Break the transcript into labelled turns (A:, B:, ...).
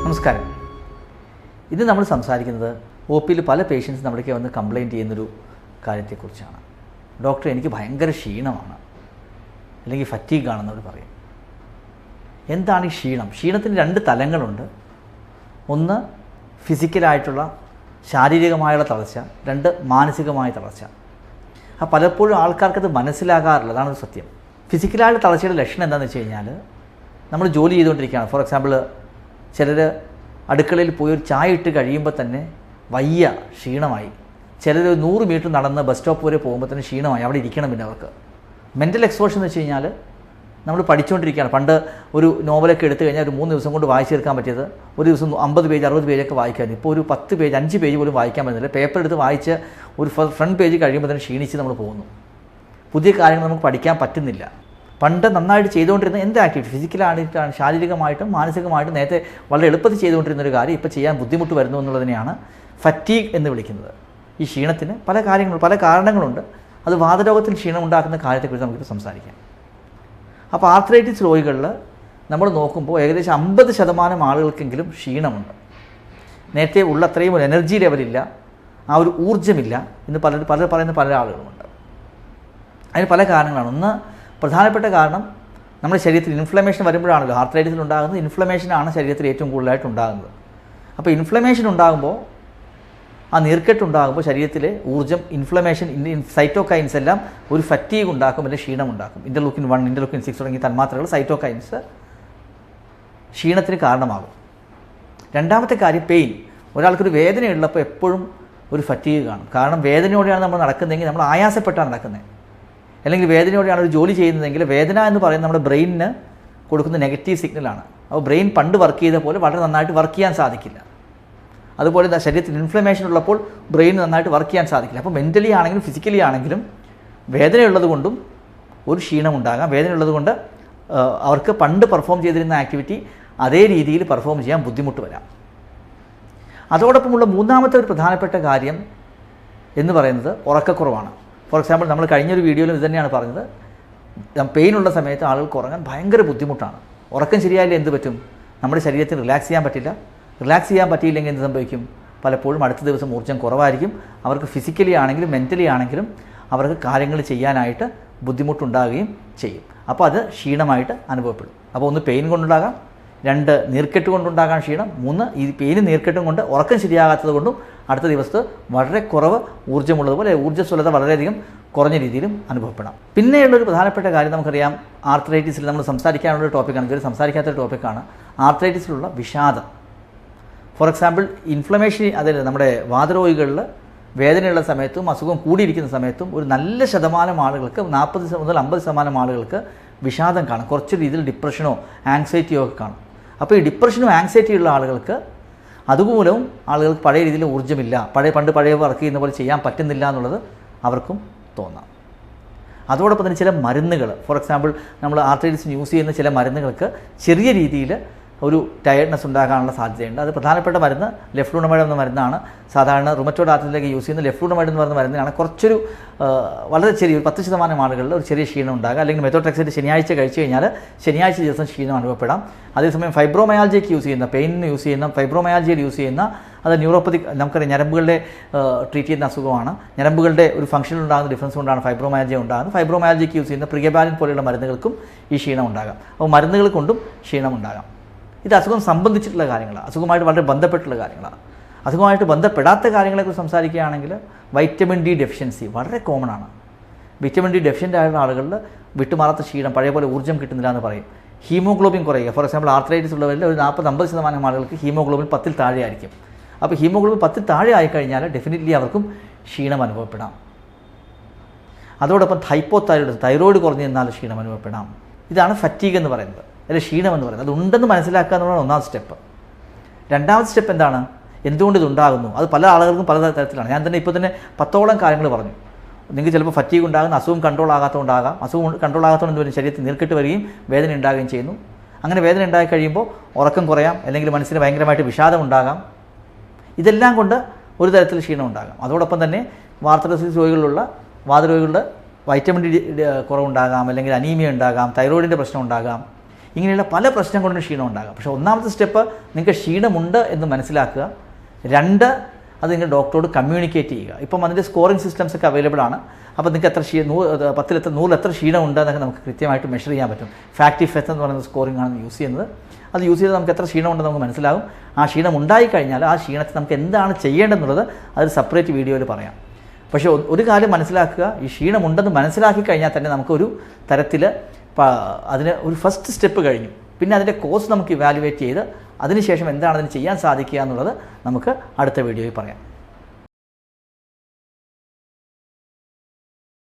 A: നമസ്കാരം. ഇത് നമ്മൾ സംസാരിക്കുന്നത് ഒ പിയിൽ പല പേഷ്യൻസ് നമ്മുടെയൊക്കെ വന്ന് കംപ്ലയിൻറ്റ് ചെയ്യുന്നൊരു കാര്യത്തെക്കുറിച്ചാണ്. ഡോക്ടർ, എനിക്ക് ഭയങ്കര ക്ഷീണമാണ്, അല്ലെങ്കിൽ ഫറ്റീഗാണെന്നവർ പറയും. എന്താണ് ഈ ക്ഷീണം? ക്ഷീണത്തിന് രണ്ട് തലങ്ങളുണ്ട്. ഒന്ന് ഫിസിക്കലായിട്ടുള്ള ശാരീരികമായുള്ള തളർച്ച, രണ്ട് മാനസികമായ തളർച്ച. പലപ്പോഴും ആൾക്കാർക്കത് മനസ്സിലാകാറില്ല. അതാണ് സത്യം. ഫിസിക്കലായിട്ടുള്ള തളർച്ചയുടെ ലക്ഷണം എന്താണെന്ന് വെച്ച് കഴിഞ്ഞാൽ, നമ്മൾ ജോലി ചെയ്തുകൊണ്ടിരിക്കുകയാണ്. ഫോർ എക്സാമ്പിൾ, ചിലർ അടുക്കളയിൽ പോയി ഒരു ചായ ഇട്ട് കഴിയുമ്പോൾ തന്നെ വയ്യ, ക്ഷീണമായി. ചിലർ 100 മീറ്റർ നടന്ന് ബസ് സ്റ്റോപ്പ് വരെ പോകുമ്പോൾ തന്നെ ക്ഷീണമായി, അവിടെ ഇരിക്കണം. പിന്നെ അവർക്ക് മെൻ്റൽ എക്സ്പോഷർ എന്ന് വെച്ച് കഴിഞ്ഞാൽ, നമ്മൾ പഠിച്ചുകൊണ്ടിരിക്കുകയാണ്. പണ്ട് ഒരു നോവലൊക്കെ എടുത്തു കഴിഞ്ഞാൽ ഒരു 3 ദിവസം കൊണ്ട് വായിച്ചു തീർക്കാൻ പറ്റിയത് ഒരു ദിവസം 50 പേജ് 60 പേജൊക്കെ വായിക്കാമായിരുന്നു. ഇപ്പോൾ ഒരു 10 പേജ് 5 പേജ് പോലും വായിക്കാൻ പറ്റുന്നില്ല. പേപ്പർ എടുത്ത് വായിച്ച് ഒരു ഫ്രണ്ട് പേജ് കഴിയുമ്പോൾ തന്നെ ക്ഷീണിച്ച് നമ്മൾ പോകുന്നു. പുതിയ കാര്യങ്ങൾ നമുക്ക് പഠിക്കാൻ പറ്റുന്നില്ല. പണ്ട് നന്നായിട്ട് ചെയ്തുകൊണ്ടിരുന്ന എന്ത് ആക്ടിവിറ്റി, ഫിസിക്കലായിട്ടാണ്, ശാരീരികമായിട്ടും മാനസികമായിട്ടും നേരത്തെ വളരെ എളുപ്പത്തിൽ ചെയ്തുകൊണ്ടിരുന്നൊരു കാര്യം ഇപ്പോൾ ചെയ്യാൻ ബുദ്ധിമുട്ട് വരുന്നു എന്നുള്ളതിനെയാണ് ഫറ്റീഗ് എന്ന് വിളിക്കുന്നത്. ഈ ക്ഷീണത്തിന് പല കാര്യങ്ങളും, പല കാരണങ്ങളുണ്ട്. അത് വാതരോഗത്തിൽ ക്ഷീണം ഉണ്ടാക്കുന്ന കാര്യത്തെക്കുറിച്ച് നമുക്കിപ്പോൾ സംസാരിക്കാം. അപ്പോൾ ആർത്രൈറ്റിസ് രോഗികളിൽ നമ്മൾ നോക്കുമ്പോൾ ഏകദേശം 50% ആളുകൾക്കെങ്കിലും ക്ഷീണമുണ്ട്. നേരത്തെ ഉള്ള അത്രയും ഒരു എനർജി ലെവലില്ല, ആ ഒരു ഊർജ്ജമില്ല എന്ന് പറയുന്ന പല ആളുകളുമുണ്ട്. അതിന് പല കാരണങ്ങളാണ്. ഒന്ന്, പ്രധാനപ്പെട്ട കാരണം നമ്മുടെ ശരീരത്തിൽ ഇൻഫ്ലമേഷൻ വരുമ്പോഴാണല്ലോ ആർത്രൈറ്റിസിൽ ഉണ്ടാകുന്നത്. ഇൻഫ്ലമേഷനാണ് ശരീരത്തിൽ ഏറ്റവും കൂടുതലായിട്ട് ഉണ്ടാകുന്നത്. അപ്പോൾ ഇൻഫ്ലമേഷൻ ഉണ്ടാകുമ്പോൾ, ആ നീർക്കെട്ടുണ്ടാകുമ്പോൾ ശരീരത്തിലെ ഊർജ്ജം, ഇൻഫ്ലമേഷൻ, സൈറ്റോകൈൻസ് എല്ലാം ഒരു ഫറ്റീഗ് ഉണ്ടാക്കും, അല്ലെങ്കിൽ ക്ഷീണം ഉണ്ടാക്കും. ഇന്റർലൂക്കിൻ 1, ഇന്റർലൂക്കിൻ 6 തുടങ്ങിയ തന്മാത്രകൾ, സൈറ്റോകൈൻസ് ക്ഷീണത്തിന് കാരണമാകും. രണ്ടാമത്തെ കാര്യം പെയിൻ. ഒരാൾക്കൊരു വേദനയുള്ളപ്പോൾ എപ്പോഴും ഒരു ഫറ്റീഗ് കാണും. കാരണം വേദനയോടെയാണ് നമ്മൾ നടക്കുന്നതെങ്കിൽ നമ്മൾ ആയാസപ്പെട്ടാണ് നടക്കുന്നത്. അല്ലെങ്കിൽ വേദനയോടെയാണ് ഒരു ജോലി ചെയ്യുന്നതെങ്കിൽ വേദന എന്ന് പറയുന്നത് നമ്മുടെ ബ്രെയിനിന് കൊടുക്കുന്ന നെഗറ്റീവ് സിഗ്നലാണ്. അപ്പോൾ ബ്രെയിൻ പണ്ട് വർക്ക് ചെയ്ത പോലെ വളരെ നന്നായിട്ട് വർക്ക് ചെയ്യാൻ സാധിക്കില്ല. അതുപോലെ ശരീരത്തിൽ ഇൻഫ്ലമേഷൻ ഉള്ളപ്പോൾ ബ്രെയിൻ നന്നായിട്ട് വർക്ക് ചെയ്യാൻ സാധിക്കില്ല. അപ്പോൾ മെൻ്റലി ആണെങ്കിലും ഫിസിക്കലി ആണെങ്കിലും വേദനയുള്ളത് കൊണ്ടും ഒരു ക്ഷീണം ഉണ്ടാകാം. വേദനയുള്ളത് കൊണ്ട് അവർക്ക് പണ്ട് പെർഫോം ചെയ്തിരുന്ന ആക്ടിവിറ്റി അതേ രീതിയിൽ പെർഫോം ചെയ്യാൻ ബുദ്ധിമുട്ട് വരാം. അതോടൊപ്പമുള്ള മൂന്നാമത്തെ ഒരു പ്രധാനപ്പെട്ട കാര്യം എന്ന് പറയുന്നത് ഉറക്കക്കുറവാണ്. ഫോർ എക്സാമ്പിൾ, നമ്മൾ കഴിഞ്ഞൊരു വീഡിയോയിലും ഇത് തന്നെയാണ് പറഞ്ഞത്. പെയിനുള്ള സമയത്ത് ആളുകൾക്ക് ഉറങ്ങാൻ ഭയങ്കര ബുദ്ധിമുട്ടാണ്. ഉറക്കം ശരിയായാലും എന്ത് പറ്റും? നമ്മുടെ ശരീരത്തിൽ റിലാക്സ് ചെയ്യാൻ പറ്റില്ല. റിലാക്സ് ചെയ്യാൻ പറ്റിയില്ലെങ്കിൽ എന്ത് സംഭവിക്കും? പലപ്പോഴും അടുത്ത ദിവസം ഊർജ്ജം കുറവായിരിക്കും. അവർക്ക് ഫിസിക്കലി ആണെങ്കിലും മെൻ്റലി ആണെങ്കിലും അവർക്ക് കാര്യങ്ങൾ ചെയ്യാനായിട്ട് ബുദ്ധിമുട്ടുണ്ടാകുകയും ചെയ്യും. അപ്പോൾ അത് ക്ഷീണമായിട്ട് അനുഭവപ്പെടും. അപ്പോൾ ഒന്ന് പെയിൻ കൊണ്ടുണ്ടാകാം, 2 നീർക്കെട്ട് കൊണ്ടുണ്ടാകാൻ ക്ഷീണം, 3 ഈ പെയിനും നീർക്കെട്ടും കൊണ്ട് ഉറക്കം ശരിയാകാത്തത് കൊണ്ടും അടുത്ത ദിവസത്ത് വളരെ കുറവ് ഊർജ്ജമുള്ളതുപോലെ ഊർജ്ജസ്വലത വളരെയധികം കുറഞ്ഞ രീതിയിലും അനുഭവപ്പെടാം. പിന്നെയുള്ളൊരു പ്രധാനപ്പെട്ട കാര്യം നമുക്കറിയാം, ആർത്രൈറ്റിസിൽ നമ്മൾ സംസാരിക്കാനുള്ളൊരു ടോപ്പിക്കാണ്, ഇതൊരു സംസാരിക്കാത്തൊരു ടോപ്പിക്കാണ് ആർത്രൈറ്റിസിലുള്ള വിഷാദം. ഫോർ എക്സാമ്പിൾ, ഇൻഫ്ലമേഷൻ, അതായത് നമ്മുടെ വാതരോഗികളിൽ വേദനയുള്ള സമയത്തും അസുഖം കൂടിയിരിക്കുന്ന സമയത്തും ഒരു നല്ല ശതമാനം ആളുകൾക്ക്, 40 മുതൽ 50% ആളുകൾക്ക് വിഷാദം കാണും. കുറച്ച് രീതിയിൽ ഡിപ്രഷനോ ആങ്സൈറ്റിയോ ഒക്കെ കാണും. അപ്പോൾ ഈ ഡിപ്രഷനും ആങ്സൈറ്റിയുള്ള ആളുകൾക്ക് അതുമൂലവും ആളുകൾക്ക് പഴയ രീതിയിൽ ഊർജ്ജമില്ല, പഴയ വർക്ക് ചെയ്യുന്ന പോലെ ചെയ്യാൻ പറ്റുന്നില്ല എന്നുള്ളത് അവർക്കും തോന്നാം. അതോടൊപ്പം തന്നെ ചില മരുന്നുകൾ, ഫോർ എക്സാമ്പിൾ നമ്മൾ ആർത്രൈറ്റിസിന് യൂസ് ചെയ്യുന്ന ചില മരുന്നുകൾക്ക് ചെറിയ രീതിയിൽ ഒരു ടയർഡ്നെസ് ഉണ്ടാകാനുള്ള സാധ്യതയുണ്ട്. അത് പ്രധാനപ്പെട്ട മരുന്ന് ലെഫ്ലൂണമൈഡ് എന്ന മരുന്നാണ്. സാധാരണ റുമറ്റോയ്ഡ് ആർത്രൈറ്റിസിലേക്ക് യൂസ് ചെയ്യുന്ന ലെഫ്ലൂണമൈഡ് എന്ന് പറയുന്ന മരുന്നിനാണ് കുറച്ചൊരു വളരെ ചെറിയ 10% ആളുകളിൽ ഒരു ചെറിയ ക്ഷീണം ഉണ്ടാകുക. അല്ലെങ്കിൽ മെത്തോട്രെക്സേറ്റ് ശനിയാഴ്ച കഴിച്ചു കഴിഞ്ഞാൽ ശനിയാഴ്ച ദിവസം ക്ഷീണം അനുഭവപ്പെടാം. അതേസമയം ഫൈബ്രോമയാൾജിക്ക് യൂസ് ചെയ്യുന്ന, പെയിനിന് യൂസ് ചെയ്യുന്ന, ഫൈബ്രോമയാൾജിയിൽ യൂസ് ചെയ്യുന്ന, അത് ന്യൂറോപ്പതി, നമുക്കറിയാം ഞരമ്പുകളുടെ ട്രീറ്റ് ചെയ്യുന്ന അസുഖമാണ്. ഞരമ്പുകളുടെ ഒരു ഫംഗ്ഷനിൽ ഉണ്ടാകുന്ന ഡിഫറൻസ് കൊണ്ടാണ് ഫൈബ്രോമയാൾജി ഉണ്ടാകുന്നത്. ഫൈബ്രോമയാൾജിക്ക് യൂസ് ചെയ്യുന്ന പ്രിഗബാലിൻ പോലെയുള്ള മരുന്നുകൾക്കും ഈ ക്ഷീണം ഉണ്ടാകാം. അപ്പോൾ മരുന്നുകൾ കൊണ്ടും ക്ഷീണം ഉണ്ടാകാം. ഇത് അസുഖം സംബന്ധിച്ചിട്ടുള്ള കാര്യങ്ങളാണ്, അസുഖമായിട്ട് വളരെ ബന്ധപ്പെട്ടുള്ള കാര്യങ്ങളാണ്. അസുഖമായിട്ട് ബന്ധപ്പെടാത്ത കാര്യങ്ങളെക്കുറിച്ച് സംസാരിക്കുകയാണെങ്കിൽ വൈറ്റമിൻ ഡി ഡെഫിഷ്യൻസി വളരെ കോമൺ ആണ്. വിറ്റമിൻ ഡി ഡെഫിഷ്യൻ്റ് ആയിട്ടുള്ള ആളുകളിൽ വിട്ടുമാറാത്ത ക്ഷീണം, പഴയ പോലെ ഊർജ്ജം കിട്ടുന്നില്ല എന്ന് പറയും. ഹീമോഗ്ലോബിൻ കുറയുക. ഫോർ എക്സാമ്പിൾ, ആർത്രൈറ്റിസ് ഉള്ളവരിൽ ഒരു 40-50% ആളുകൾക്ക് ഹീമോഗ്ലോബിൻ 10-ൽ താഴെ ആയിരിക്കും. അപ്പോൾ ഹീമോഗ്ലോബിൻ 10-ൽ താഴെ ആയിക്കഴിഞ്ഞാൽ ഡെഫിനറ്റ്ലി അവർക്കും ക്ഷീണം അനുഭവപ്പെടാം. അതോടൊപ്പം തൈറോയ്ഡ് കുറഞ്ഞു നിന്നാൽ ക്ഷീണം അനുഭവപ്പെടാം. ഇതാണ് ഫറ്റീഗ് എന്ന് പറയുന്നത്, അല്ലെങ്കിൽ ക്ഷീണം എന്ന് പറയുന്നത്. അതുണ്ടെന്ന് മനസ്സിലാക്കുക എന്നുള്ളതാണ് ഒന്നാമത്തെ സ്റ്റെപ്പ്. രണ്ടാമത്തെ സ്റ്റെപ്പ് എന്താണ്? എന്തുകൊണ്ട് ഇതുണ്ടാകുന്നു? അത് പല ആളുകൾക്കും പല തരത്തിലാണ്. ഞാൻ തന്നെ ഇപ്പോൾ തന്നെ 10ഓളം കാര്യങ്ങൾ പറഞ്ഞു. നിങ്ങൾക്ക് ചിലപ്പോൾ ഫറ്റീഗ് ഉണ്ടാകുന്ന, അസുഖം കൺട്രോൾ ആകാത്തതുകൊണ്ടാകാം. അസുഖം കൺട്രോൾ ആകാത്തതുകൊണ്ട് വരും ശരീരത്തിൽ നീർക്കെട്ട് വരികയും വേദന ഉണ്ടാകുകയും ചെയ്യുന്നു. അങ്ങനെ വേദന ഉണ്ടായി കഴിയുമ്പോൾ ഉറക്കം കുറയാം, അല്ലെങ്കിൽ മനസ്സിന് ഭയങ്കരമായിട്ട് വിഷാദം ഉണ്ടാകാം. ഇതെല്ലാം കൊണ്ട് ഒരു തരത്തിൽ ക്ഷീണം ഉണ്ടാകാം. അതോടൊപ്പം തന്നെ ആർത്രൈറ്റിസ് രോഗികളുള്ള വാതരോഗികളുടെ വൈറ്റമിൻ ഡി കുറവുണ്ടാകാം, അല്ലെങ്കിൽ അനീമിയ ഉണ്ടാകാം, തൈറോയിഡിൻ്റെ പ്രശ്നം ഉണ്ടാകാം. ഇങ്ങനെയുള്ള പല പ്രശ്നം കൊണ്ടും ക്ഷീണം ഉണ്ടാകാം. പക്ഷേ ഒന്നാമത്തെ സ്റ്റെപ്പ് നിങ്ങൾക്ക് ക്ഷീണമുണ്ട് എന്ന് മനസ്സിലാക്കുക. 2, അത് നിങ്ങൾ ഡോക്ടറോട് കമ്മ്യൂണിക്കേറ്റ് ചെയ്യുക. ഇപ്പം അതിൻ്റെ സ്കോറിംഗ് സിസ്റ്റംസ് ഒക്കെ അവൈലബിൾ ആണ്. അപ്പോൾ നിങ്ങൾക്ക് എത്ര 100 എത്ര ക്ഷീണം ഉണ്ട് എന്നൊക്കെ നമുക്ക് കൃത്യമായിട്ട് മെഷർ ചെയ്യാൻ പറ്റും. ഫാക്ടി ഫെത്ത് എന്ന് പറയുന്ന സ്കോറിംഗ് ആണ് യൂസ് ചെയ്യുന്നത്. അത് യൂസ് ചെയ്ത് നമുക്ക് എത്ര ക്ഷീണം ഉണ്ടെന്ന് നമുക്ക് മനസ്സിലാകും. ആ ക്ഷീണം ഉണ്ടായിക്കഴിഞ്ഞാൽ ആ ക്ഷീണത്തിൽ നമുക്ക് എന്താണ് ചെയ്യേണ്ടതെന്നുള്ളത് അത് സെപ്പറേറ്റ് വീഡിയോയിൽ പറയാം. പക്ഷേ ഒരു കാര്യം മനസ്സിലാക്കുക, ഈ ക്ഷീണമുണ്ടെന്ന് മനസ്സിലാക്കി കഴിഞ്ഞാൽ തന്നെ നമുക്കൊരു തരത്തിൽ അതിന് ഒരു ഫസ്റ്റ് സ്റ്റെപ്പ് കഴിഞ്ഞു. പിന്നെ അതിൻ്റെ കോസ് നമുക്ക് ഇവാലുവേറ്റ് ചെയ്ത് അതിനുശേഷം എന്താണ് അതിന് ചെയ്യാൻ സാധിക്കുക എന്നുള്ളത് നമുക്ക് അടുത്ത വീഡിയോയിൽ പറയാം.